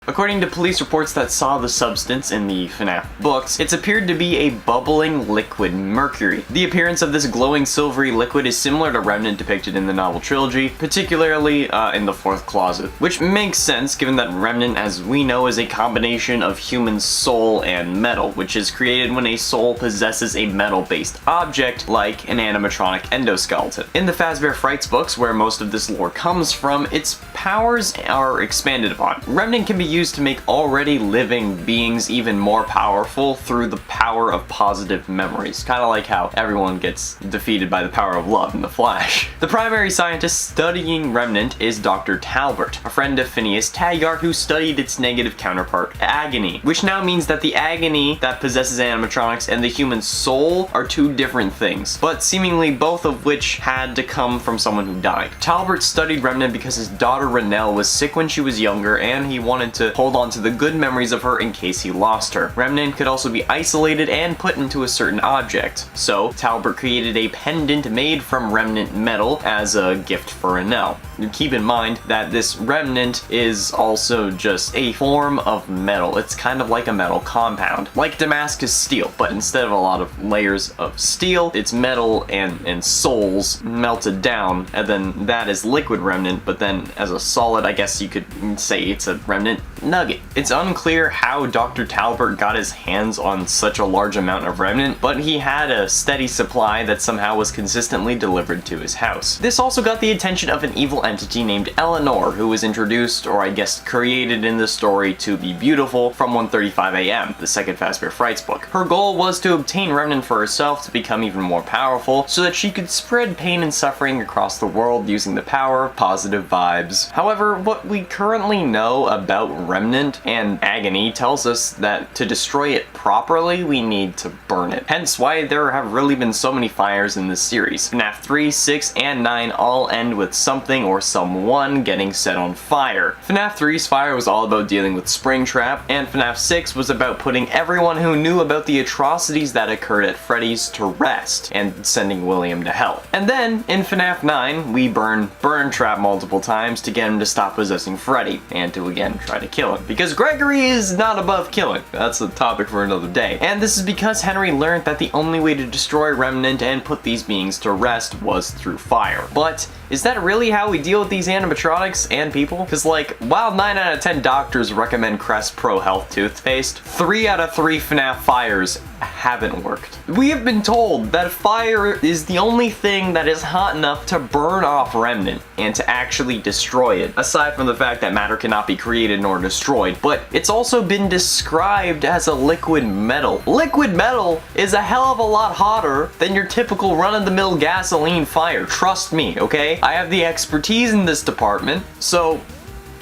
According to police reports that saw the substance in the FNAF books, it's appeared to be a bubbling liquid mercury. The appearance of this glowing silvery liquid is similar to Remnant depicted in the novel trilogy, particularly in the fourth closet, which makes sense given that Remnant, as we know, is a combination of human soul and metal, which is created when a soul possesses a metal-based object like an animatronic endoskeleton. In the Fazbear Frights books, where most of this lore comes from, its powers are expanded upon. Remnant can be used to make already living beings even more powerful through the power of positive memories. Kind of like how everyone gets defeated by the power of love in The Flash. The primary scientist studying Remnant is Dr. Talbert, a friend of Phineas Taggart who studied its negative counterpart, Agony, which now means that the Agony that possesses animatronics and the human soul are two different things, but seemingly both of which had to come from someone who died. Talbert studied Remnant because his daughter Renelle was sick when she was younger and he wanted to hold on to the good memories of her in case he lost her. Remnant could also be isolated and put into a certain object, so Talbert created a pendant made from Remnant metal as a gift for Renelle. Keep in mind that this Remnant is also just a form of metal. It's kind of like a metal compound, like Damascus steel, but instead of a lot of layers of steel, it's metal and souls melted down, and then that is liquid Remnant, but then as a solid, I guess you could say it's a Remnant nugget. It's unclear how Dr. Talbert got his hands on such a large amount of Remnant, but he had a steady supply that somehow was consistently delivered to his house. This also got the attention of an evil entity named Eleanor, who was introduced, or I guess created in the story to be beautiful from 1:35 a.m., the second Fazbear Frights book. Her goal was to obtain Remnant for herself to become even more powerful, so that she could spread pain and suffering across the world using the power of positive vibes. However, what we currently know about Remnant and Agony tells us that to destroy it properly, we need to burn it. Hence why there have really been so many fires in this series. FNAF 3, 6, and 9 all end with something or someone getting set on fire. FNAF 3's fire was all about dealing with Springtrap, and FNAF 6 was about putting everyone who knew about the atrocities that occurred at Freddy's to rest, and sending William to hell. And then, in FNAF 9, we burn Trap multiple times to get him to stop possessing Freddy, and to again try to kill him. Because Gregory is not above killing. That's a topic for another day. And this is because Henry learned that the only way to destroy Remnant and put these beings to rest was through fire. But is that really how we deal with these animatronics and people? Because like, while 9 out of 10 doctors recommend Crest Pro Health toothpaste, 3 out of 3 FNAF fires haven't worked. We have been told that fire is the only thing that is hot enough to burn off Remnant and to actually destroy it, aside from the fact that matter cannot be created nor destroyed, but it's also been described as a liquid metal. Liquid metal is a hell of a lot hotter than your typical run-of-the-mill gasoline fire, trust me, okay? I have the expertise in this department, so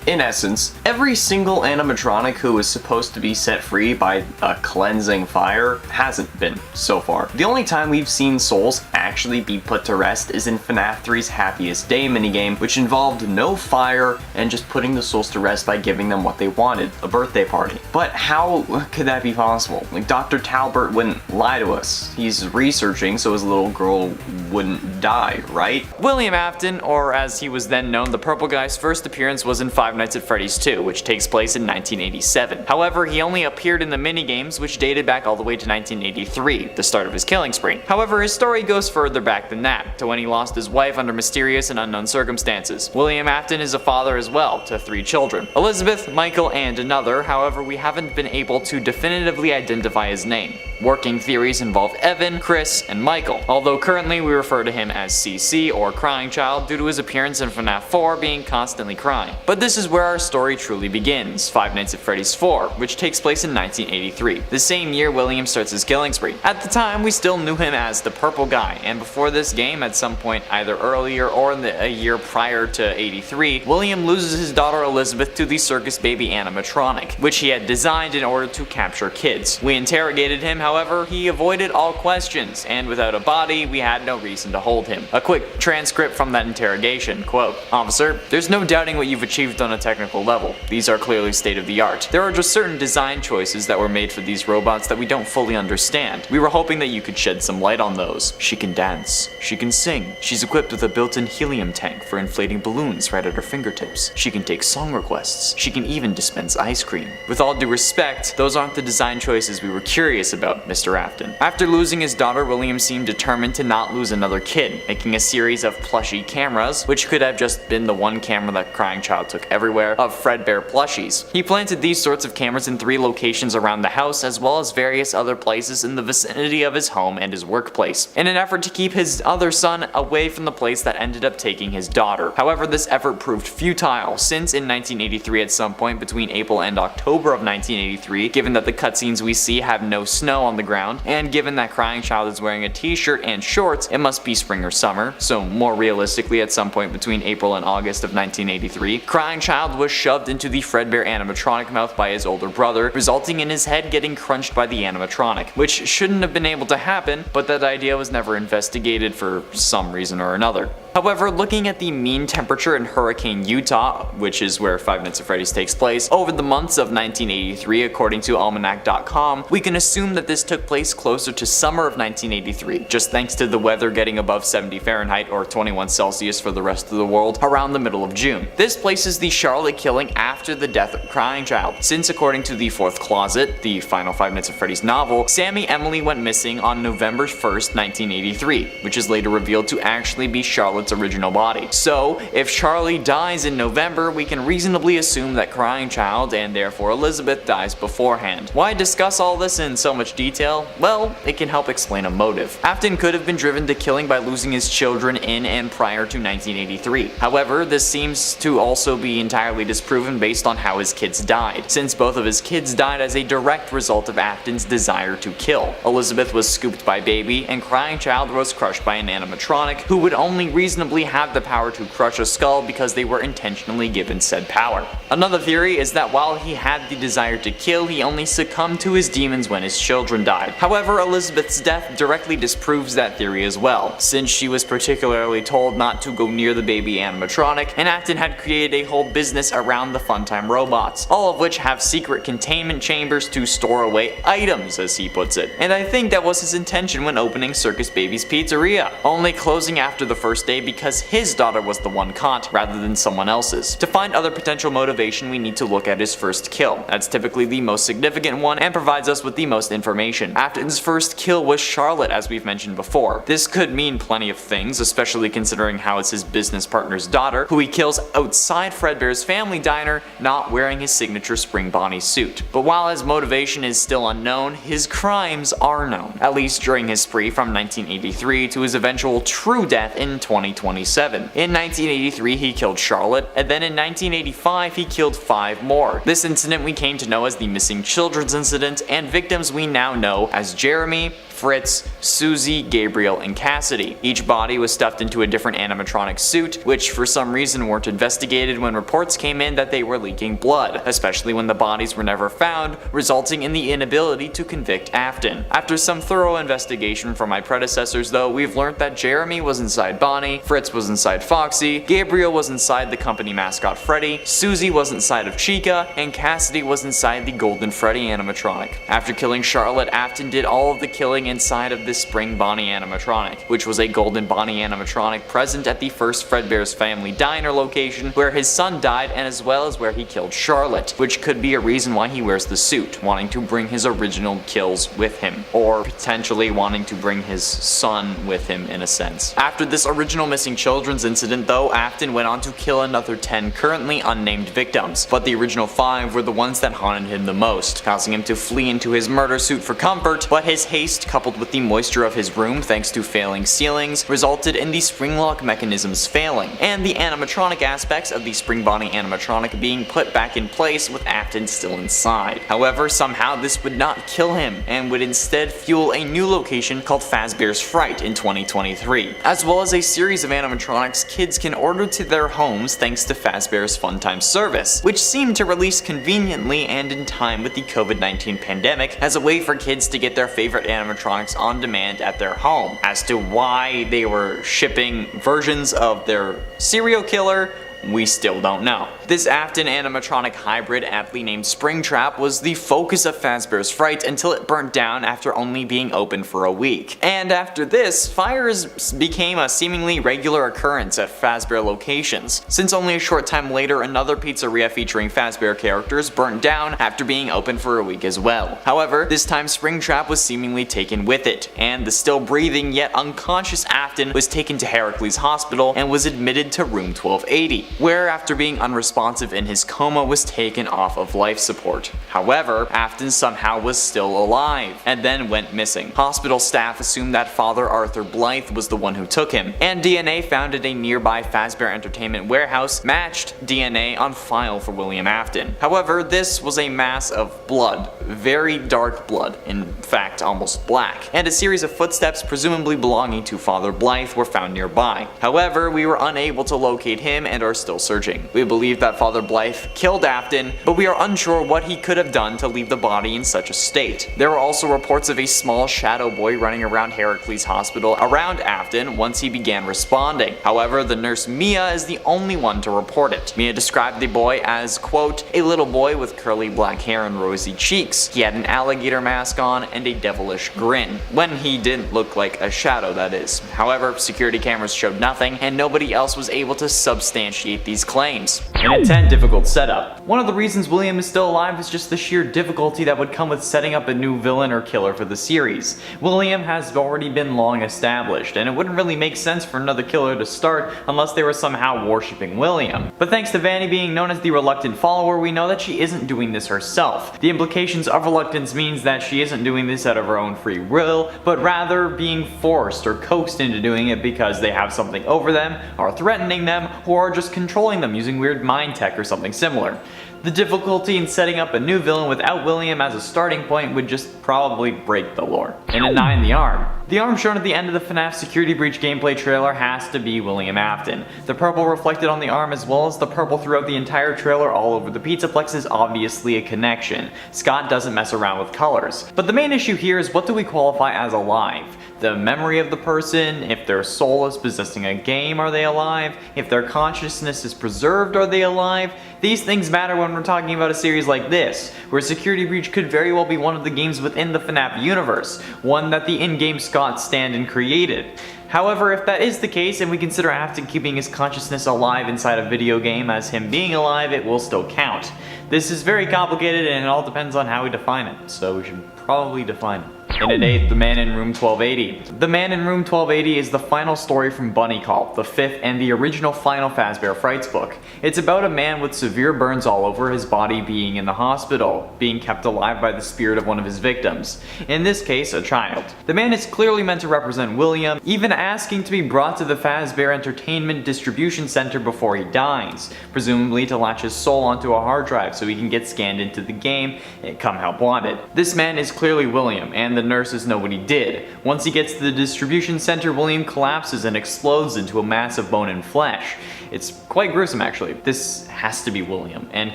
in essence, every single animatronic who is supposed to be set free by a cleansing fire hasn't been so far. The only time we've seen souls actually be put to rest is in FNAF 3's Happiest Day minigame, which involved no fire and just putting the souls to rest by giving them what they wanted, a birthday party. But how could that be possible? Like, Dr. Talbert wouldn't lie to us. He's researching so his little girl wouldn't die, right? William Afton, or as he was then known, the Purple Guy's first appearance was in Five Nights at Freddy's 2, which takes place in 1987. However, he only appeared in the minigames, which dated back all the way to 1983, the start of his killing spree. However, his story goes further back than that, to when he lost his wife under mysterious and unknown circumstances. William Afton is a father as well, to 3 children, Elizabeth, Michael, and another. However, we haven't been able to definitively identify his name. Working theories involve Evan, Chris, and Michael, although currently we refer to him as CC, or Crying Child, due to his appearance in FNAF 4 being constantly crying. But this is where our story truly begins, Five Nights at Freddy's 4, which takes place in 1983, the same year William starts his killing spree. At the time, we still knew him as the Purple Guy, and before this game, at some point either earlier or in a year prior to 83, William loses his daughter Elizabeth to the circus baby animatronic, which he had designed in order to capture kids. We interrogated him, however, he avoided all questions, and without a body, we had no reason to hold him. A quick transcript from that interrogation, quote, "Officer, there's no doubting what you've achieved on a technical level. These are clearly state of the art. There are just certain design choices that were made for these robots that we don't fully understand. We were hoping that you could shed some light on those. She can dance. She can sing. She's equipped with a built-in helium tank for inflating balloons right at her fingertips. She can take song requests. She can even dispense ice cream. With all due respect, those aren't the design choices we were curious about, Mr. Afton." After losing his daughter, William seemed determined to not lose another kid, making a series of plushy cameras, which could have just been the one camera that Crying Child took everywhere, of Fredbear plushies. He planted these sorts of cameras in 3 locations around the house, as well as various other places in the vicinity of his home and his workplace, in an effort to keep his other son away from the place that ended up taking his daughter. However, this effort proved futile, since in 1983, at some point between April and October of 1983, given that the cutscenes we see have no snow on the ground, and given that Crying Child is wearing a t-shirt and shorts, it must be spring or summer, so more realistically at some point between April and August of 1983, Crying Child was shoved into the Fredbear animatronic mouth by his older brother, resulting in his head getting crunched by the animatronic, which shouldn't have been able to happen, but that idea was never investigated for some reason or another. However, looking at the mean temperature in Hurricane, Utah, which is where Five Nights at Freddy's takes place, over the months of 1983 according to Almanac.com, we can assume that this took place closer to summer of 1983, just thanks to the weather getting above 70 Fahrenheit or 21 Celsius for the rest of the world around the middle of June. This places the Charlotte killing after the death of Crying Child, since according to The Fourth Closet, the final Five Nights at Freddy's novel, Sammy Emily went missing on November 1st, 1983, which is later revealed to actually be Charlotte's original body. So, if Charlie dies in November, we can reasonably assume that Crying Child, and therefore Elizabeth, dies beforehand. Why discuss all this in so much detail? Well, it can help explain a motive. Afton could have been driven to killing by losing his children in and prior to 1983. However, this seems to also be entirely disproven based on how his kids died, since both of his kids died as a direct result of Afton's desire to kill. Elizabeth was scooped by Baby, and Crying Child was crushed by an animatronic, who would only reasonably have the power to crush a skull because they were intentionally given said power. Another theory is that while he had the desire to kill, he only succumbed to his demons when his children died. However, Elizabeth's death directly disproves that theory as well, since she was particularly told not to go near the baby animatronic, and Afton had created a whole business around the Funtime robots, all of which have secret containment chambers to store away items, as he puts it. And I think that was his intention when opening Circus Baby's Pizzeria, only closing after the first day because his daughter was the one caught, rather than someone else's. To find other potential motivation, we need to look at his first kill. That's typically the most significant one and provides us with the most information. Afton's first kill was Charlotte, as we've mentioned before. This could mean plenty of things, especially considering how it's his business partner's daughter, who he kills outside Fredbear's family diner, not wearing his signature Spring Bonnie suit. But while his motivation is still unknown, his crimes are known, at least during his spree from 1983 to his eventual true death in 2027. In 1983 he killed Charlotte, and then in 1985 he killed 5 more. This incident we came to know as the Missing Children's Incident, and victims we now know as Jeremy, Fritz, Susie, Gabriel, and Cassidy. Each body was stuffed into a different animatronic suit, which for some reason weren't investigated when reports came in that they were leaking blood, especially when the bodies were never found, resulting in the inability to convict Afton. After some thorough investigation from my predecessors though, we've learned that Jeremy was inside Bonnie, Fritz was inside Foxy, Gabriel was inside the company mascot Freddy, Susie was inside of Chica, and Cassidy was inside the Golden Freddy animatronic. After killing Charlotte, Afton did all of the killing inside of this Spring Bonnie animatronic, which was a Golden Bonnie animatronic present at the first Fredbear's Family Diner location where his son died, and as well as where he killed Charlotte, which could be a reason why he wears the suit, wanting to bring his original kills with him, or potentially wanting to bring his son with him in a sense. After this original Missing Children's incident though, Afton went on to kill another 10 currently unnamed victims, but the original 5 were the ones that haunted him the most, causing him to flee into his murder suit for comfort, but his haste coupled with the moisture of his room thanks to failing ceilings, resulted in the spring lock mechanisms failing, and the animatronic aspects of the spring body animatronic being put back in place with Afton still inside. However, somehow this would not kill him, and would instead fuel a new location called Fazbear's Fright in 2023, as well as a series of animatronics kids can order to their homes thanks to Fazbear's Funtime service, which seemed to release conveniently and in time with the COVID-19 pandemic as a way for kids to get their favorite animatronics on demand at their home. As to why they were shipping versions of their serial killer, we still don't know. This Afton animatronic hybrid, aptly named Springtrap, was the focus of Fazbear's Fright until it burnt down after only being open for a week. And after this, fires became a seemingly regular occurrence at Fazbear locations, since only a short time later another pizzeria featuring Fazbear characters burnt down after being open for a week as well. However, this time Springtrap was seemingly taken with it, and the still breathing yet unconscious Afton was taken to Heracles Hospital and was admitted to room 1280. Where after being unresponsive in his coma was taken off of life support. However, Afton somehow was still alive, and then went missing. Hospital staff assumed that Father Arthur Blythe was the one who took him, and DNA found at a nearby Fazbear Entertainment warehouse matched DNA on file for William Afton. However, this was a mass of blood, very dark blood, in fact almost black, and a series of footsteps presumably belonging to Father Blythe were found nearby. However, we were unable to locate him and are still searching. We believe that Father Blythe killed Afton, but we are unsure what he could have done to leave the body in such a state. There were also reports of a small shadow boy running around Heracles Hospital around Afton once he began responding. However, the nurse Mia is the only one to report it. Mia described the boy as, quote, a little boy with curly black hair and rosy cheeks. He had an alligator mask on and a devilish grin. When he didn't look like a shadow, that is. However, security cameras showed nothing, and nobody else was able to substantiate these claims. An intense, difficult setup. One of the reasons William is still alive is just the sheer difficulty that would come with setting up a new villain or killer for the series. William has already been long established, and it wouldn't really make sense for another killer to start unless they were somehow worshipping William. But thanks to Vanny being known as the reluctant follower, we know that she isn't doing this herself. The implications of reluctance means that she isn't doing this out of her own free will, but rather being forced or coaxed into doing it because they have something over them, are threatening them, or are just controlling them using weird mind tech or something similar. The difficulty in setting up a new villain without William as a starting point would just probably break the lore. And a 9 the arm. The arm shown at the end of the FNAF Security Breach gameplay trailer has to be William Afton. The purple reflected on the arm as well as the purple throughout the entire trailer all over the Pizzaplex is obviously a connection. Scott doesn't mess around with colors. But the main issue here is, what do we qualify as alive? The memory of the person? If their soul is possessing a game, are they alive? If their consciousness is preserved, are they alive? These things matter when we're talking about a series like this, where Security Breach could very well be one of the games within the FNAF universe, one that the in-game Scott stand-in created. However, if that is the case, and we consider Afton keeping his consciousness alive inside a video game as him being alive, it will still count. This is very complicated and it all depends on how we define it, so we should probably define it. And at 8, The Man in Room 1280. The Man in Room 1280 is the final story from Bunny Call, the 5th and the original final Fazbear Frights book. It's about a man with severe burns all over his body being in the hospital, being kept alive by the spirit of one of his victims, in this case a child. The man is clearly meant to represent William, even asking to be brought to the Fazbear Entertainment Distribution Center before he dies, presumably to latch his soul onto a hard drive so he can get scanned into the game and come help wanted. This man is clearly William, and the nurses know what he did. Once he gets to the distribution center, William collapses and explodes into a mass of bone and flesh. It's quite gruesome actually. This has to be William, and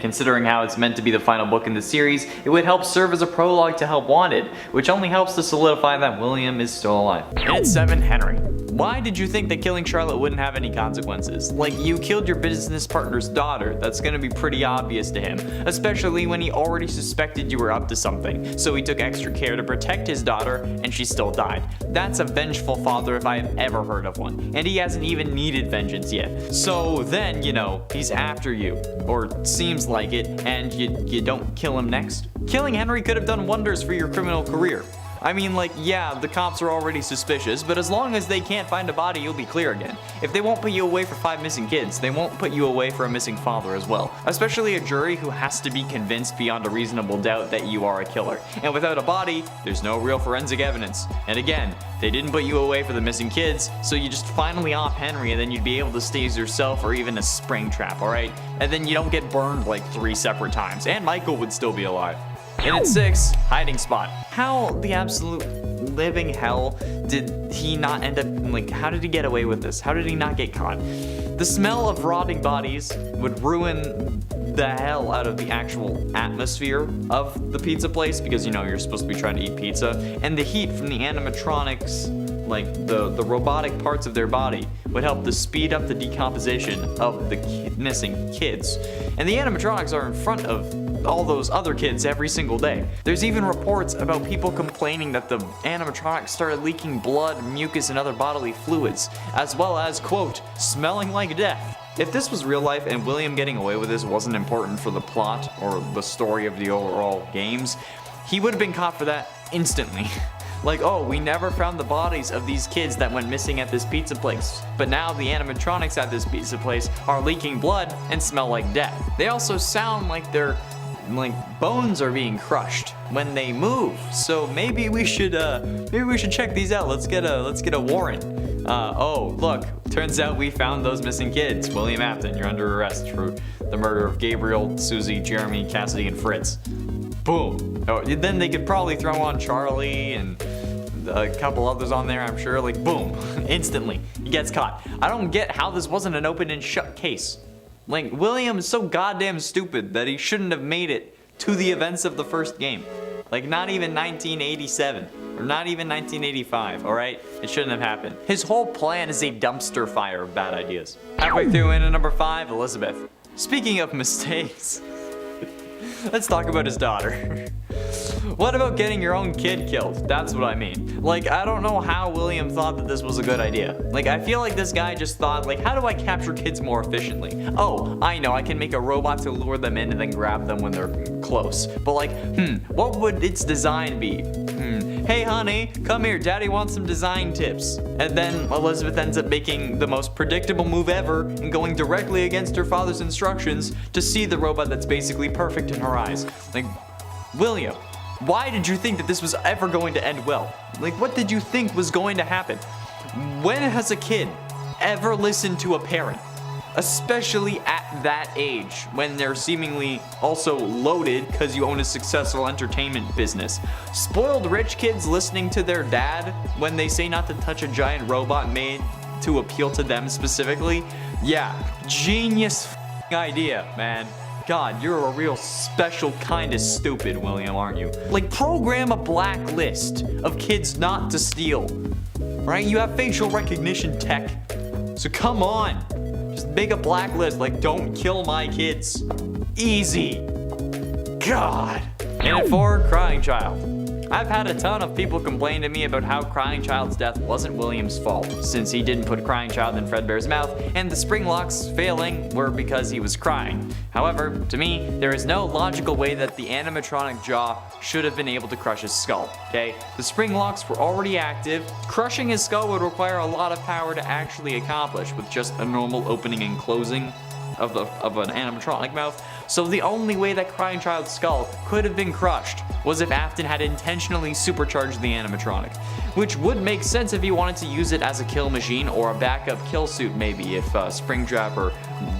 considering how it's meant to be the final book in the series, it would help serve as a prologue to Help Wanted, which only helps to solidify that William is still alive. And at 7, Henry. Why did you think that killing Charlotte wouldn't have any consequences? Like, you killed your business partner's daughter, that's gonna be pretty obvious to him, especially when he already suspected you were up to something, so he took extra care to protect his daughter, and she still died. That's a vengeful father if I have ever heard of one, and he hasn't even needed vengeance yet. So then, you know, he's after you, or seems like it, and you don't kill him next? Killing Henry could have done wonders for your criminal career. I mean, like, yeah, the cops are already suspicious, but as long as they can't find a body, you'll be clear again. If they won't put you away for 5 missing kids, they won't put you away for a missing father as well. Especially a jury who has to be convinced beyond a reasonable doubt that you are a killer. And without a body, there's no real forensic evidence. And again, they didn't put you away for the missing kids, so you just finally off Henry and then you'd be able to stase yourself or even a spring trap, alright? And then you don't get burned like 3 separate times, and Michael would still be alive. And at 6, hiding spot. How the absolute living hell did he not end up, like, how did he get away with this? How did he not get caught? The smell of rotting bodies would ruin the hell out of the actual atmosphere of the pizza place because, you know, you're supposed to be trying to eat pizza. And the heat from the animatronics, like the robotic parts of their body, would help to speed up the decomposition of the missing kids. And the animatronics are in front of all those other kids every single day. There's even reports about people complaining that the animatronics started leaking blood, mucus, and other bodily fluids, as well as, quote, smelling like death. If this was real life and William getting away with this wasn't important for the plot or the story of the overall games, he would have been caught for that instantly. Like, oh, we never found the bodies of these kids that went missing at this pizza place. But now the animatronics at this pizza place are leaking blood and smell like death. They also sound like their bones are being crushed when they move. So maybe we should check these out. Let's get a warrant. Oh, look, turns out we found those missing kids. William Afton, you're under arrest for the murder of Gabriel, Susie, Jeremy, Cassidy, and Fritz. Boom. Oh, then they could probably throw on Charlie and a couple others on there, I'm sure. Like, boom, instantly, he gets caught. I don't get how this wasn't an open and shut case. Like, William is so goddamn stupid that he shouldn't have made it to the events of the first game. Like, not even 1987, or not even 1985, alright? It shouldn't have happened. His whole plan is a dumpster fire of bad ideas. Halfway through into number 5, Elizabeth. Speaking of mistakes, let's talk about his daughter. What about getting your own kid killed? That's what I mean. Like, I don't know how William thought that this was a good idea. Like, I feel like this guy just thought, like, how do I capture kids more efficiently? Oh, I know, I can make a robot to lure them in and then grab them when they're close. But like, what would its design be? Hey honey, come here, daddy wants some design tips. And then Elizabeth ends up making the most predictable move ever and going directly against her father's instructions to see the robot that's basically perfect in her eyes. Like, William, why did you think that this was ever going to end well? Like, what did you think was going to happen? When has a kid ever listened to a parent? Especially at that age, when they're seemingly also loaded because you own a successful entertainment business. Spoiled rich kids listening to their dad when they say not to touch a giant robot made to appeal to them specifically? Yeah, genius idea, man. God, you're a real special kind of stupid, William, aren't you? Like, program a blacklist of kids not to steal, right? You have facial recognition tech, so come on. Just make a blacklist, like, don't kill my kids. Easy. God. And at 4, crying child. I've had a ton of people complain to me about how Crying Child's death wasn't William's fault, since he didn't put Crying Child in Fredbear's mouth, and the spring locks failing were because he was crying. However, to me, there is no logical way that the animatronic jaw should have been able to crush his skull, okay? The spring locks were already active. Crushing his skull would require a lot of power to actually accomplish with just a normal opening and closing of an animatronic mouth. So the only way that Crying Child's skull could have been crushed was if Afton had intentionally supercharged the animatronic, which would make sense if he wanted to use it as a kill machine or a backup kill suit maybe if Springtrap or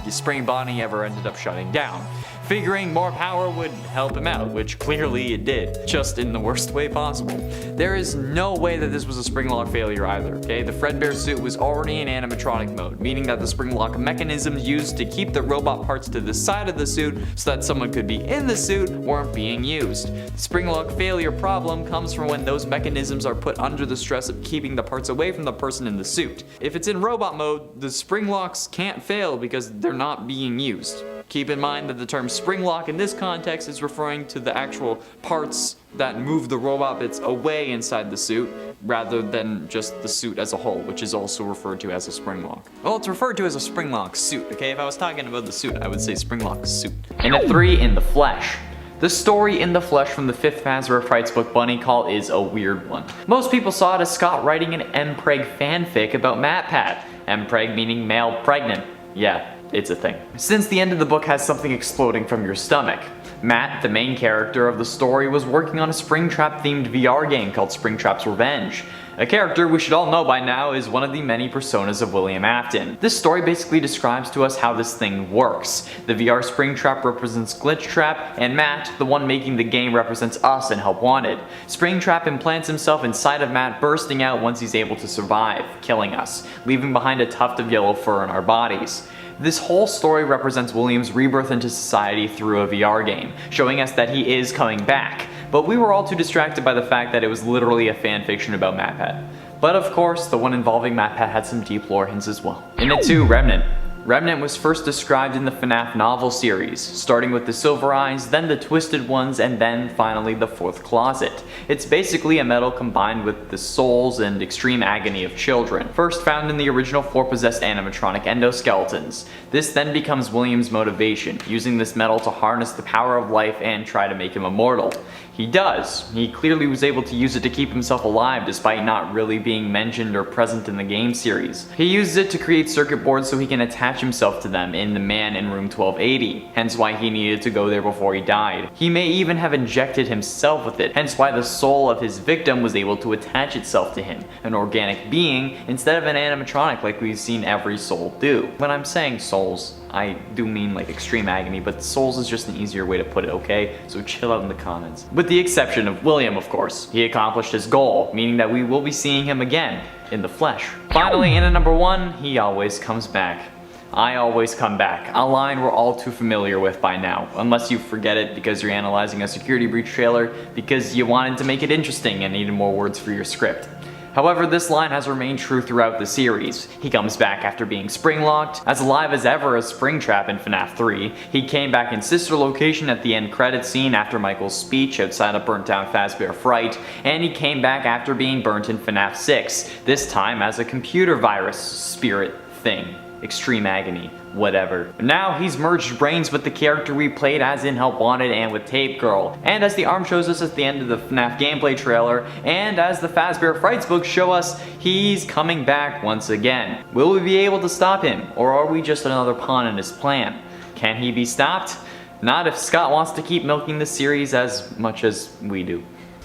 Spring Bonnie ever ended up shutting down. Figuring more power would help him out, which clearly it did, just in the worst way possible. There is no way that this was a spring lock failure either, okay? The Fredbear suit was already in animatronic mode, meaning that the spring lock mechanisms used to keep the robot parts to the side of the suit so that someone could be in the suit weren't being used. The spring lock failure problem comes from when those mechanisms are put under the stress of keeping the parts away from the person in the suit. If it's in robot mode, the spring locks can't fail because they're not being used. Keep in mind that the term spring lock in this context is referring to the actual parts that move the robot bits away inside the suit, rather than just the suit as a whole, which is also referred to as a spring lock. Well, it's referred to as a spring lock suit, okay? If I was talking about the suit, I would say spring lock suit. And at 3, in the flesh. The story in the flesh from the 5th Fazbear Frights book Bunny Call is a weird one. Most people saw it as Scott writing an M-Preg fanfic about MatPat. M-Preg meaning male pregnant. Yeah, it's a thing. Since the end of the book has something exploding from your stomach. Matt, the main character of the story, was working on a Springtrap themed VR game called Springtrap's Revenge. A character we should all know by now is one of the many personas of William Afton. This story basically describes to us how this thing works. The VR Springtrap represents Glitchtrap, and Matt, the one making the game, represents us in Help Wanted. Springtrap implants himself inside of Matt, bursting out once he's able to survive, killing us, leaving behind a tuft of yellow fur in our bodies. This whole story represents William's rebirth into society through a VR game, showing us that he is coming back. But we were all too distracted by the fact that it was literally a fanfiction about MatPat. But of course, the one involving MatPat had some deep lore hints as well. In it too, Remnant. Remnant was first described in the FNAF novel series, starting with the Silver Eyes, then the Twisted Ones, and then finally the Fourth Closet. It's basically a metal combined with the souls and extreme agony of children, first found in the original 4 possessed animatronic endoskeletons. This then becomes William's motivation, using this metal to harness the power of life and try to make him immortal. He does. He clearly was able to use it to keep himself alive despite not really being mentioned or present in the game series. He uses it to create circuit boards so he can attach himself to them in the man in room 1280, hence why he needed to go there before he died. He may even have injected himself with it, hence why the soul of his victim was able to attach itself to him, an organic being instead of an animatronic like we've seen every soul do. When I'm saying souls, I do mean like extreme agony, but souls is just an easier way to put it, okay? So chill out in the comments. With the exception of William, of course. He accomplished his goal, meaning that we will be seeing him again, in the flesh. Finally, in at number 1, he always comes back. I always come back, a line we're all too familiar with by now, unless you forget it because you're analyzing a security breach trailer because you wanted to make it interesting and needed more words for your script. However, this line has remained true throughout the series. He comes back after being spring-locked, as alive as ever as Springtrap in FNAF 3. He came back in Sister Location at the end credits scene after Michael's speech outside of Burnt Down Fazbear Fright, and he came back after being burnt in FNAF 6, this time as a computer virus spirit thing. Extreme agony, whatever. Now he's merged brains with the character we played as in Help Wanted and with Tape Girl, and as the arm shows us at the end of the FNAF gameplay trailer, and as the Fazbear Frights books show us, he's coming back once again. Will we be able to stop him, or are we just another pawn in his plan? Can he be stopped? Not if Scott wants to keep milking the series as much as we do.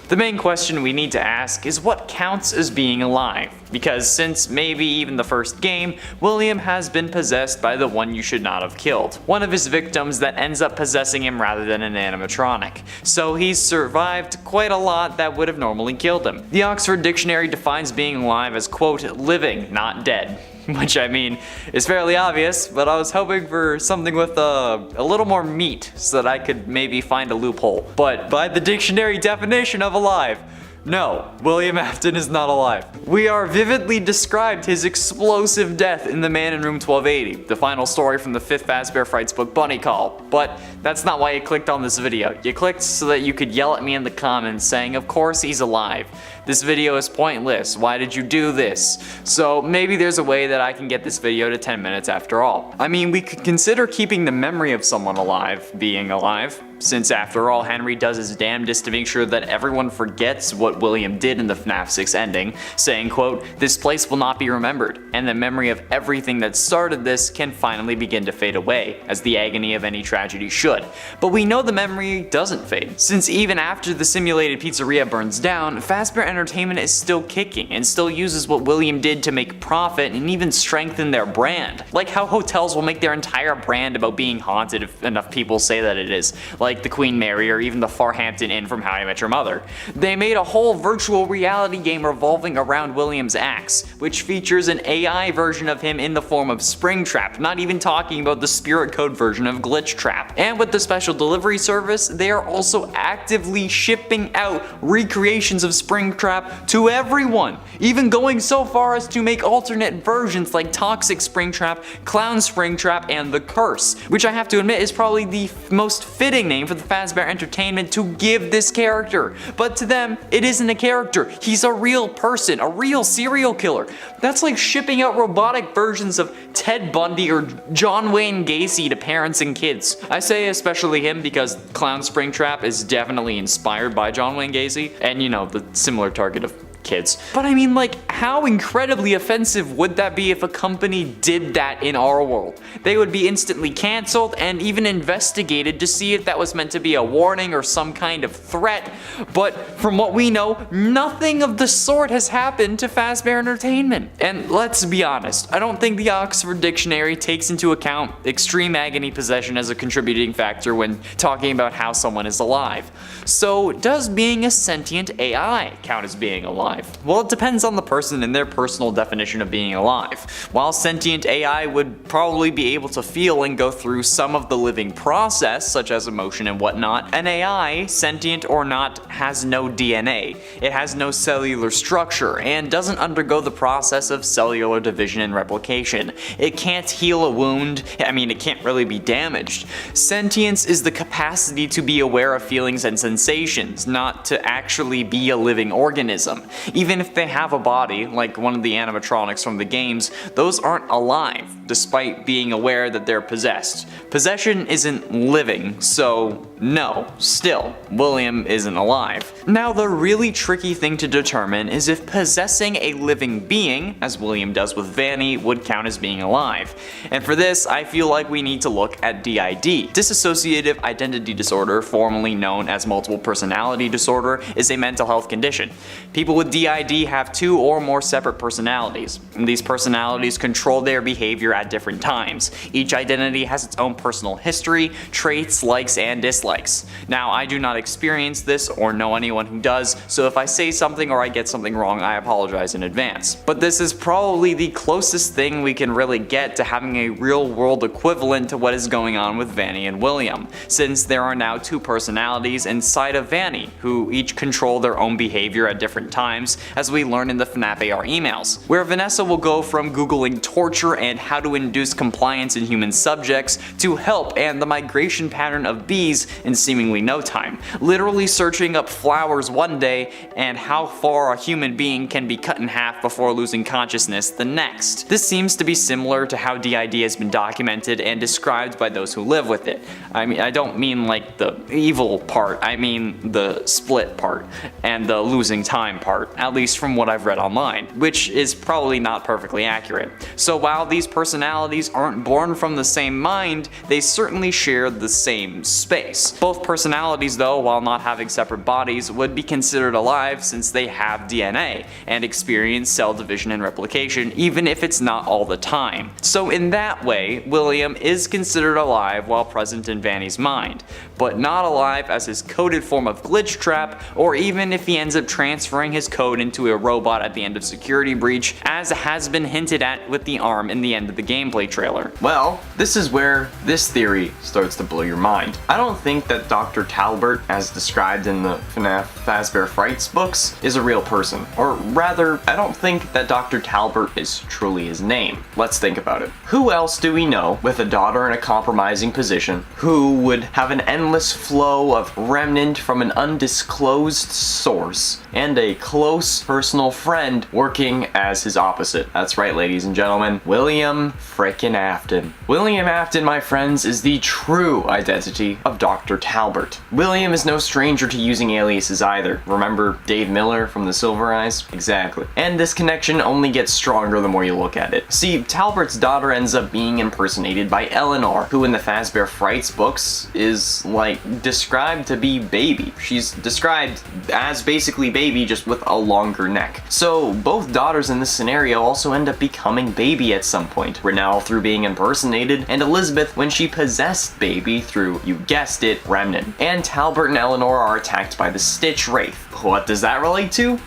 The main question we need to ask is what counts as being alive, because since maybe even the first game, William has been possessed by the one you should not have killed, one of his victims that ends up possessing him rather than an animatronic. So he's survived quite a lot that would have normally killed him. The Oxford Dictionary defines being alive as, quote, living, not dead. Which, I mean, is fairly obvious, but I was hoping for something with a little more meat so that I could maybe find a loophole. But by the dictionary definition of alive, no, William Afton is not alive. We are vividly described his explosive death in The Man in Room 1280, the final story from the 5th Fazbear Frights book Bunny Call. But that's not why you clicked on this video. You clicked so that you could yell at me in the comments saying, of course he's alive. This video is pointless. Why did you do this? So maybe there's a way that I can get this video to 10 minutes after all. I mean, we could consider keeping the memory of someone alive being alive, since after all, Henry does his damnedest to make sure that everyone forgets what William did in the FNAF 6 ending, saying, quote, this place will not be remembered, and the memory of everything that started this can finally begin to fade away, as the agony of any tragedy should. But we know the memory doesn't fade, since even after the simulated pizzeria burns down, Fazbear Entertainment is still kicking, and still uses what William did to make profit and even strengthen their brand. Like how hotels will make their entire brand about being haunted if enough people say that it is, like the Queen Mary or even the Farhampton Inn from How I Met Your Mother. They made a whole virtual reality game revolving around William's axe, which features an AI version of him in the form of Springtrap, not even talking about the Spirit Code version of Glitchtrap. And with the special delivery service, they are also actively shipping out recreations of Springtrap to everyone, even going so far as to make alternate versions like Toxic Springtrap, Clown Springtrap, and The Curse, which I have to admit is probably the most fitting name name for the Fazbear Entertainment to give this character. But to them, it isn't a character. He's a real person, a real serial killer. That's like shipping out robotic versions of Ted Bundy or John Wayne Gacy to parents and kids. I say especially him because Clown Springtrap is definitely inspired by John Wayne Gacy, and you know, the similar target of kids. But I mean, like, how incredibly offensive would that be if a company did that in our world? They would be instantly canceled and even investigated to see if that was meant to be a warning or some kind of threat. But from what we know, nothing of the sort has happened to Fazbear Entertainment. And let's be honest, I don't think the Oxford Dictionary takes into account extreme agony possession as a contributing factor when talking about how someone is alive. So does being a sentient AI count as being alive? Well, it depends on the person and their personal definition of being alive. While sentient AI would probably be able to feel and go through some of the living process, such as emotion and whatnot, an AI, sentient or not, has no DNA. It has no cellular structure and doesn't undergo the process of cellular division and replication. It can't heal a wound. I mean, it can't really be damaged. Sentience is the capacity to be aware of feelings and sensations, not to actually be a living organism. Even if they have a body, like one of the animatronics from the games, those aren't alive, despite being aware that they're possessed. Possession isn't living, so no, still, William isn't alive. Now, the really tricky thing to determine is if possessing a living being, as William does with Vanny, would count as being alive. And for this, I feel like we need to look at DID. Dissociative Identity Disorder, formerly known as Multiple Personality Disorder, is a mental health condition. People with DID have 2 or more separate personalities, and these personalities control their behavior at different times. Each identity has its own personal history, traits, likes, and dislikes. Now, I do not experience this or know anyone who does, so if I say something or I get something wrong, I apologize in advance. But this is probably the closest thing we can really get to having a real-world equivalent to what is going on with Vanny and William, since there are now 2 personalities inside of Vanny, who each control their own behavior at different times, as we learn in the FNAF AR emails, where Vanessa will go from googling torture and how to induce compliance in human subjects to help and the migration pattern of bees in seemingly no time, literally searching up flowers one day and how far a human being can be cut in half before losing consciousness the next. This seems to be similar to how DID has been documented and described by those who live with it. I mean, I don't mean like the evil part, I mean the split part and the losing time part, at least from what I've read online, which is probably not perfectly accurate. So while these personalities aren't born from the same mind, they certainly share the same space. Both personalities, though, while not having separate bodies, would be considered alive since they have DNA and experience cell division and replication, even if it's not all the time. So in that way, William is considered alive while present in Vanny's mind, but not alive as his coded form of glitch trap, or even if he ends up transferring his code into a robot at the end of Security Breach, as has been hinted at with the arm in the end of the gameplay trailer. Well, this is where this theory starts to blow your mind. I don't think that Dr. Talbert, as described in the FNAF Fazbear Frights books, is a real person. Or rather, I don't think that Dr. Talbert is truly his name. Let's think about it. Who else do we know with a daughter in a compromising position who would have an endless flow of remnant from an undisclosed source and a close personal friend working as his opposite? That's right, ladies and gentlemen, William frickin' Afton. William Afton, my friends, is the true identity of Dr. Talbert. William is no stranger to using aliases either. Remember Dave Miller from the Silver Eyes? Exactly. And this connection only gets stronger the more you look at it. See, Talbert's daughter ends up being impersonated by Eleanor, who in the Fazbear Frights books is, like, described to be Baby. She's described as basically Baby, just with a longer neck. So both daughters in this scenario also end up becoming Baby at some point. Renelle through being impersonated, and Elizabeth when she possessed Baby through, you guessed it, Remnant. And Talbert and Eleanor are attacked by the Stitch Wraith. What does that relate to?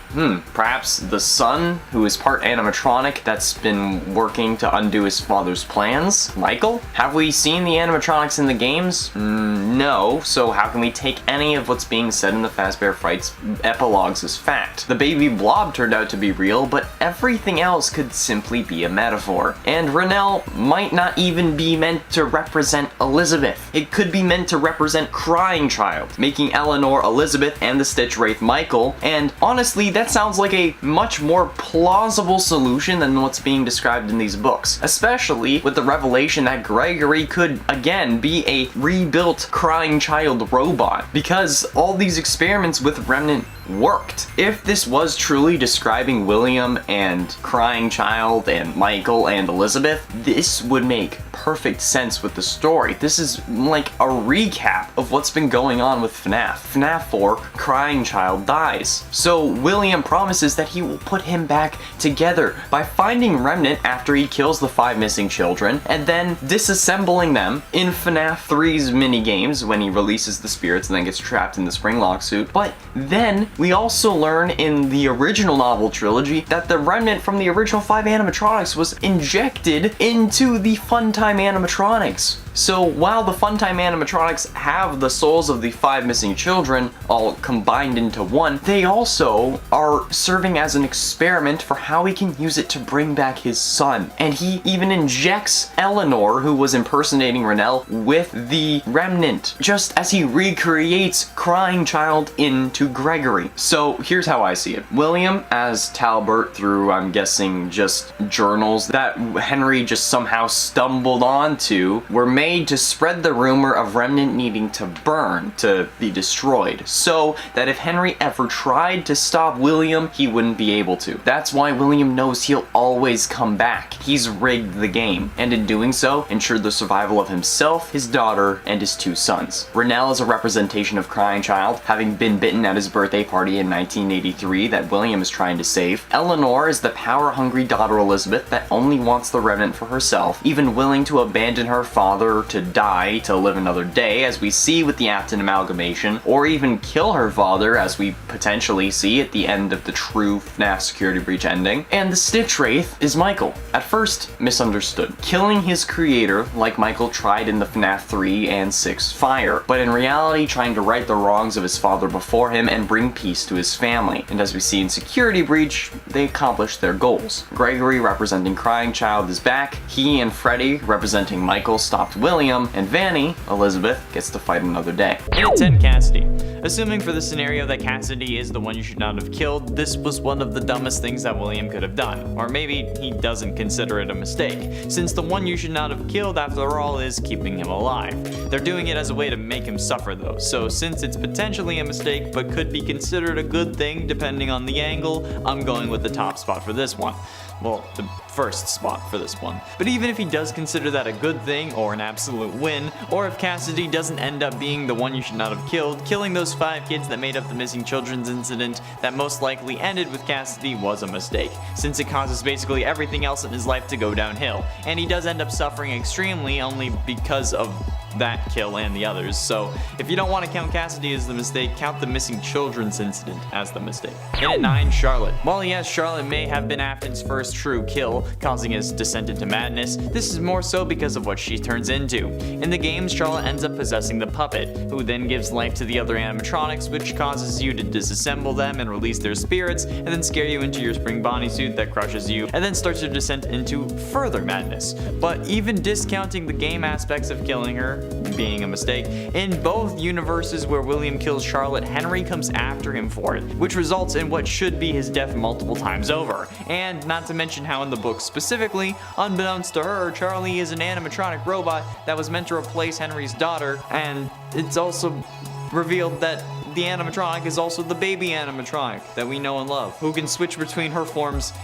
Perhaps the son, who is part animatronic that's been working to undo his father's plans? Michael? Have we seen the animatronics in the games? No, so how can we take any of what's being said in the Fazbear Frights epilogues as fact? The baby blob turned out to be real, but everything else could simply be a metaphor. And Renelle might not even be meant to represent Elizabeth. It could be meant to represent represent Crying Child, making Eleanor Elizabeth and the Stitch Wraith Michael, and honestly, that sounds like a much more plausible solution than what's being described in these books, especially with the revelation that Gregory could, again, be a rebuilt Crying Child robot, because all these experiments with Remnant worked. If this was truly describing William and Crying Child and Michael and Elizabeth, this would make perfect sense with the story. This is like a recap of what's been going on with FNAF. FNAF 4, Crying Child dies. So William promises that he will put him back together by finding Remnant after he kills the 5 missing children and then disassembling them in FNAF 3's minigames when he releases the spirits and then gets trapped in the Springlock suit. But then we also learn in the original novel trilogy that the remnant from the original 5 animatronics was injected into the Funtime animatronics. So while the Funtime animatronics have the souls of the 5 missing children all combined into one, they also are serving as an experiment for how he can use it to bring back his son. And he even injects Eleanor, who was impersonating Renelle, with the remnant, just as he recreates Crying Child into Gregory. So here's how I see it. William as Talbot through, I'm guessing, just journals that Henry just somehow stumbled onto were made to spread the rumor of Remnant needing to burn, to be destroyed, so that if Henry ever tried to stop William, he wouldn't be able to. That's why William knows he'll always come back. He's rigged the game, and in doing so, ensured the survival of himself, his daughter, and his 2 sons. Renelle is a representation of Crying Child, having been bitten at his birthday party in 1983 that William is trying to save. Eleanor is the power-hungry daughter Elizabeth that only wants the remnant for herself, even willing to abandon her father to die to live another day, as we see with the Afton amalgamation, or even kill her father, as we potentially see at the end of the true FNAF Security Breach ending. And the Stitch Wraith is Michael, at first misunderstood, killing his creator like Michael tried in the FNAF 3 and 6 Fire, but in reality trying to right the wrongs of his father before him and bring peace to his family. And as we see in Security Breach, they accomplished their goals. Gregory, representing Crying Child, is back. He and Freddy, representing Michael, stopped William, and Vanny, Elizabeth, gets to fight another day. In at 10, Cassidy. Assuming for the scenario that Cassidy is the one you should not have killed, this was one of the dumbest things that William could have done. Or maybe he doesn't consider it a mistake, since the one you should not have killed after all is keeping him alive. They're doing it as a way to make him suffer though, so since it's potentially a mistake but could be considered a good thing depending on the angle, I'm going with the top spot for this one. Well, the first spot for this one. But even if he does consider that a good thing or an absolute win, or if Cassidy doesn't end up being the one you should not have killed, killing those 5 kids that made up the missing children's incident that most likely ended with Cassidy was a mistake, since it causes basically everything else in his life to go downhill, and he does end up suffering extremely only because of that kill and the others. So if you don't want to count Cassidy as the mistake, count the missing children's incident as the mistake. In at 9, Charlotte. While yes, Charlotte may have been Afton's first true kill, causing his descent into madness, this is more so because of what she turns into. In the games, Charlotte ends up possessing the puppet, who then gives life to the other animatronics, which causes you to disassemble them and release their spirits, and then scare you into your spring bodysuit that crushes you, and then starts your descent into further madness. But even discounting the game aspects of killing her being a mistake, in both universes where William kills Charlotte, Henry comes after him for it, which results in what should be his death multiple times over. And not to mention how in the book specifically, unbeknownst to her, Charlie is an animatronic robot that was meant to replace Henry's daughter, and it's also revealed that the animatronic is also the baby animatronic that we know and love, who can switch between her forms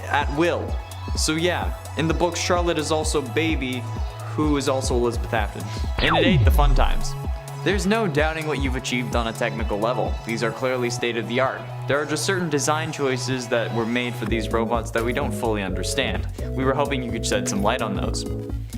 at will. So yeah, in the books, Charlotte is also baby, who is also Elizabeth Afton. And at 8, the fun times. There's no doubting what you've achieved on a technical level. These are clearly state of the art. There are just certain design choices that were made for these robots that we don't fully understand. We were hoping you could shed some light on those.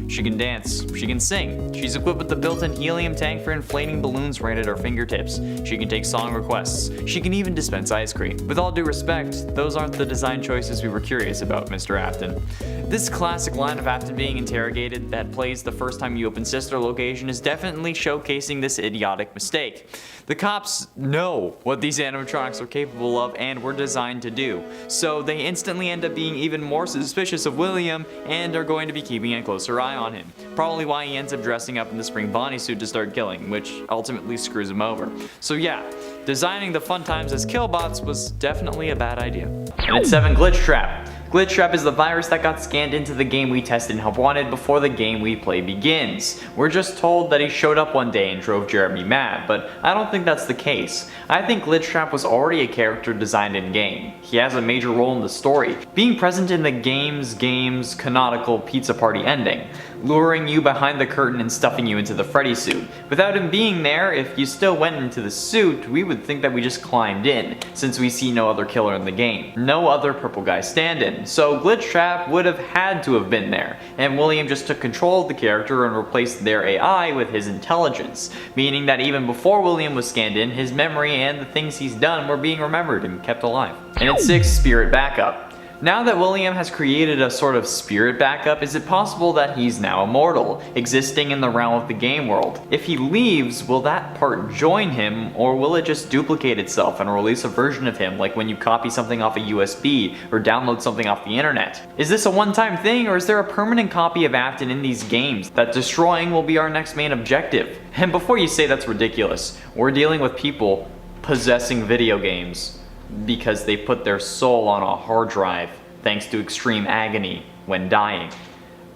She can dance, she can sing, she's equipped with the built-in helium tank for inflating balloons right at her fingertips, she can take song requests, she can even dispense ice cream. With all due respect, those aren't the design choices we were curious about, Mr. Afton. This classic line of Afton being interrogated that plays the first time you open Sister Location is definitely showcasing this idiotic mistake. The cops know what these animatronics are capable of and were designed to do, so they instantly end up being even more suspicious of William and are going to be keeping a closer eye on on him. Probably why he ends up dressing up in the spring Bonnie suit to start killing, which ultimately screws him over. So yeah, designing the fun times as killbots was definitely a bad idea. And it's 7, Glitch Trap. Glitch Trap is the virus that got scanned into the game we tested in Help Wanted before the game we play begins. We're just told that he showed up one day and drove Jeremy mad, but I don't think that's the case. I think Glitch Trap was already a character designed in-game. He has a major role in the story, being present in the game's canonical pizza party ending, luring you behind the curtain and stuffing you into the Freddy suit. Without him being there, if you still went into the suit, we would think that we just climbed in, since we see no other killer in the game. No other purple guy stand-in. So Glitch Trap would have had to have been there, and William just took control of the character and replaced their AI with his intelligence, meaning that even before William was scanned in, his memory and the things he's done were being remembered and kept alive. And it's 6, Spirit Backup. Now that William has created a sort of spirit backup, is it possible that he's now immortal, existing in the realm of the game world? If he leaves, will that part join him, or will it just duplicate itself and release a version of him, like when you copy something off a USB or download something off the internet? Is this a one-time thing, or is there a permanent copy of Afton in these games that destroying will be our next main objective? And before you say that's ridiculous, we're dealing with people possessing video games because they put their soul on a hard drive thanks to extreme agony when dying.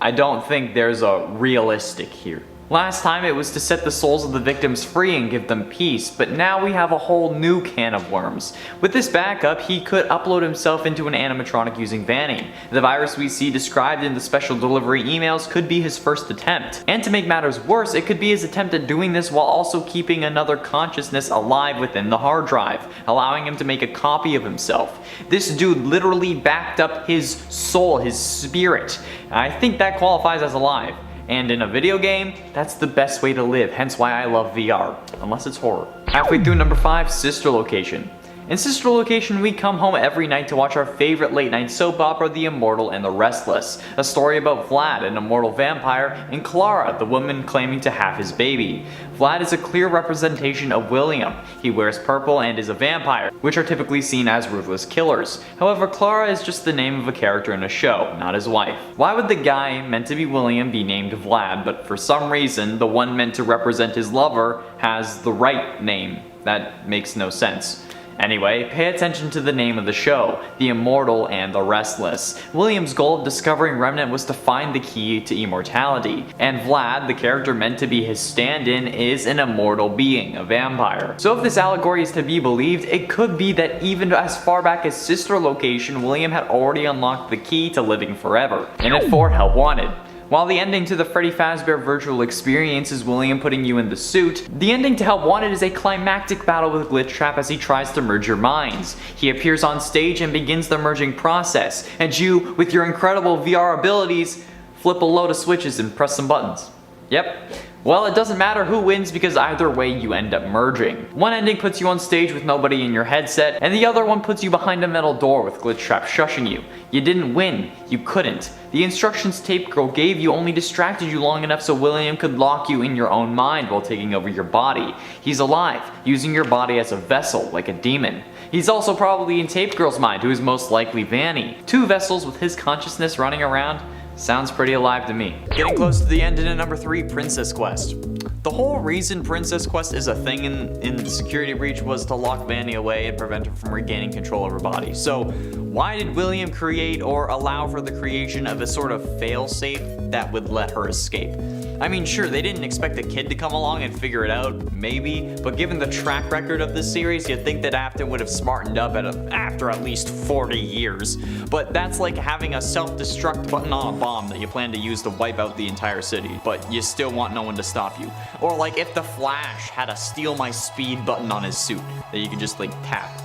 I don't think there's a realistic here. Last time it was to set the souls of the victims free and give them peace, but now we have a whole new can of worms. With this backup, he could upload himself into an animatronic using Vanny. The virus we see described in the special delivery emails could be his first attempt. And to make matters worse, it could be his attempt at doing this while also keeping another consciousness alive within the hard drive, allowing him to make a copy of himself. This dude literally backed up his soul, his spirit. I think that qualifies as alive. And in a video game, that's the best way to live, hence why I love VR, unless it's horror. Halfway through number 5, Sister Location. In Sister Location, we come home every night to watch our favorite late night soap opera, The Immortal and the Restless, a story about Vlad, an immortal vampire, and Clara, the woman claiming to have his baby. Vlad is a clear representation of William. He wears purple and is a vampire, which are typically seen as ruthless killers. However, Clara is just the name of a character in a show, not his wife. Why would the guy meant to be William be named Vlad, but for some reason, the one meant to represent his lover has the right name? That makes no sense. Anyway, pay attention to the name of the show, The Immortal and the Restless. William's goal of discovering Remnant was to find the key to immortality, and Vlad, the character meant to be his stand-in, is an immortal being, a vampire. So if this allegory is to be believed, it could be that even as far back as Sister Location, William had already unlocked the key to living forever. And at 4, Help Wanted. While the ending to the Freddy Fazbear virtual experience is William putting you in the suit, the ending to Help Wanted is a climactic battle with Glitch Trap as he tries to merge your minds. He appears on stage and begins the merging process, and you, with your incredible VR abilities, flip a load of switches and press some buttons. Yep. Well, it doesn't matter who wins because either way you end up merging. One ending puts you on stage with nobody in your headset, and the other one puts you behind a metal door with Glitch Trap shushing you. You didn't win. You couldn't. The instructions Tape Girl gave you only distracted you long enough so William could lock you in your own mind while taking over your body. He's alive, using your body as a vessel, like a demon. He's also probably in Tape Girl's mind, who is most likely Vanny. 2 vessels with his consciousness running around. Sounds pretty alive to me. Getting close to the end in at number 3, Princess Quest. The whole reason Princess Quest is a thing in Security Breach was to lock Vanny away and prevent her from regaining control of her body. So why did William create or allow for the creation of a sort of failsafe that would let her escape? I mean, sure, they didn't expect a kid to come along and figure it out, maybe, but given the track record of this series, you'd think that Afton would have smartened up after at least 40 years. But that's like having a self-destruct button on a bomb that you plan to use to wipe out the entire city, but you still want no one to stop you. Or like if the Flash had a steal my speed button on his suit that you could just like tap.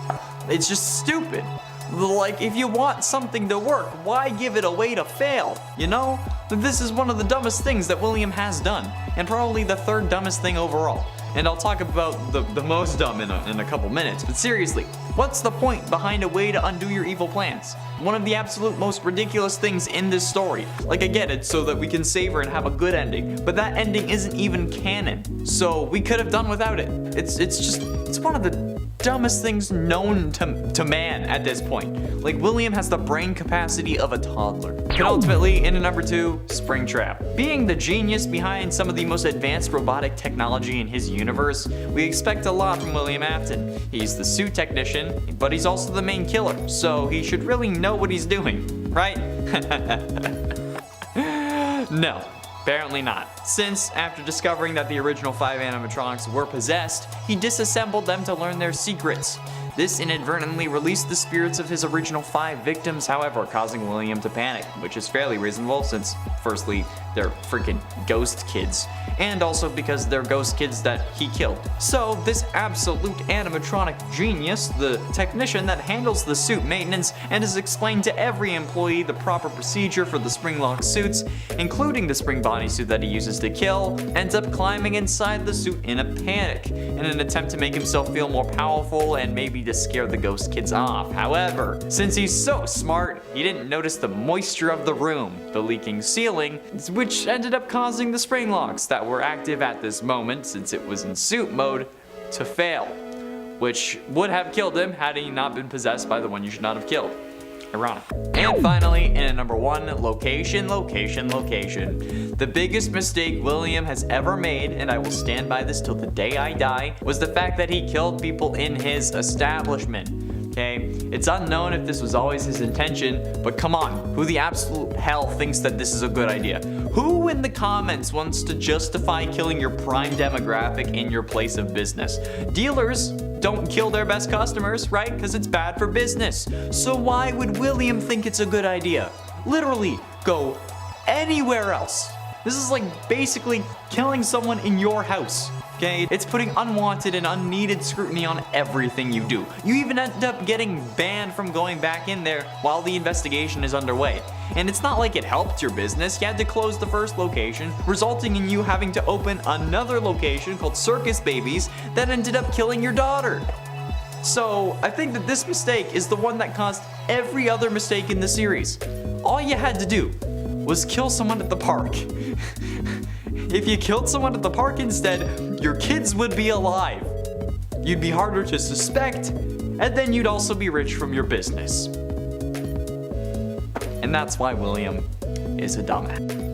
It's just stupid. Like, if you want something to work, why give it away to fail, you know? This is one of the dumbest things that William has done, and probably the 3rd dumbest thing overall. And I'll talk about the most dumb in a couple minutes, but seriously, what's the point behind a way to undo your evil plans? One of the absolute most ridiculous things in this story. Like, I get it, so that we can save her and have a good ending, but that ending isn't even canon, so we could have done without it. It's one of the dumbest things known to man at this point. Like, William has the brain capacity of a toddler. Penultimately, in at number 2, Springtrap. Being the genius behind some of the most advanced robotic technology in his universe, we expect a lot from William Afton. He's the suit technician, but he's also the main killer, so he should really know what he's doing, right? No. Apparently not, since after discovering that the original 5 animatronics were possessed, he disassembled them to learn their secrets. This inadvertently released the spirits of his original 5 victims, however, causing William to panic, which is fairly reasonable since, firstly, they're freaking ghost kids, and also because they're ghost kids that he killed. So, this absolute animatronic genius, the technician that handles the suit maintenance and has explained to every employee the proper procedure for the spring-locked suits, including the spring bodysuit that he uses to kill, ends up climbing inside the suit in a panic, in an attempt to make himself feel more powerful and maybe to scare the ghost kids off. However, since he's so smart, he didn't notice the moisture of the room, the leaking ceiling, which ended up causing the spring locks that were active at this moment, since it was in suit mode, to fail, which would have killed him had he not been possessed by the one you should not have killed. Ironic. And finally, in at number 1, location. The biggest mistake William has ever made, and I will stand by this till the day I die, was the fact that he killed people in his establishment. Okay, it's unknown if this was always his intention, but come on, who the absolute hell thinks that this is a good idea? Who in the comments wants to justify killing your prime demographic in your place of business? Dealers don't kill their best customers, right? Because it's bad for business. So why would William think it's a good idea? Literally, go anywhere else. This is like basically killing someone in your house. Okay, it's putting unwanted and unneeded scrutiny on everything you do. You even end up getting banned from going back in there while the investigation is underway. And it's not like it helped your business. You had to close the first location, resulting in you having to open another location called Circus Babies that ended up killing your daughter. So I think that this mistake is the one that caused every other mistake in the series. All you had to do was kill someone at the park. If you killed someone at the park instead, your kids would be alive. You'd be harder to suspect, and then you'd also be rich from your business. And that's why William is a dumbass.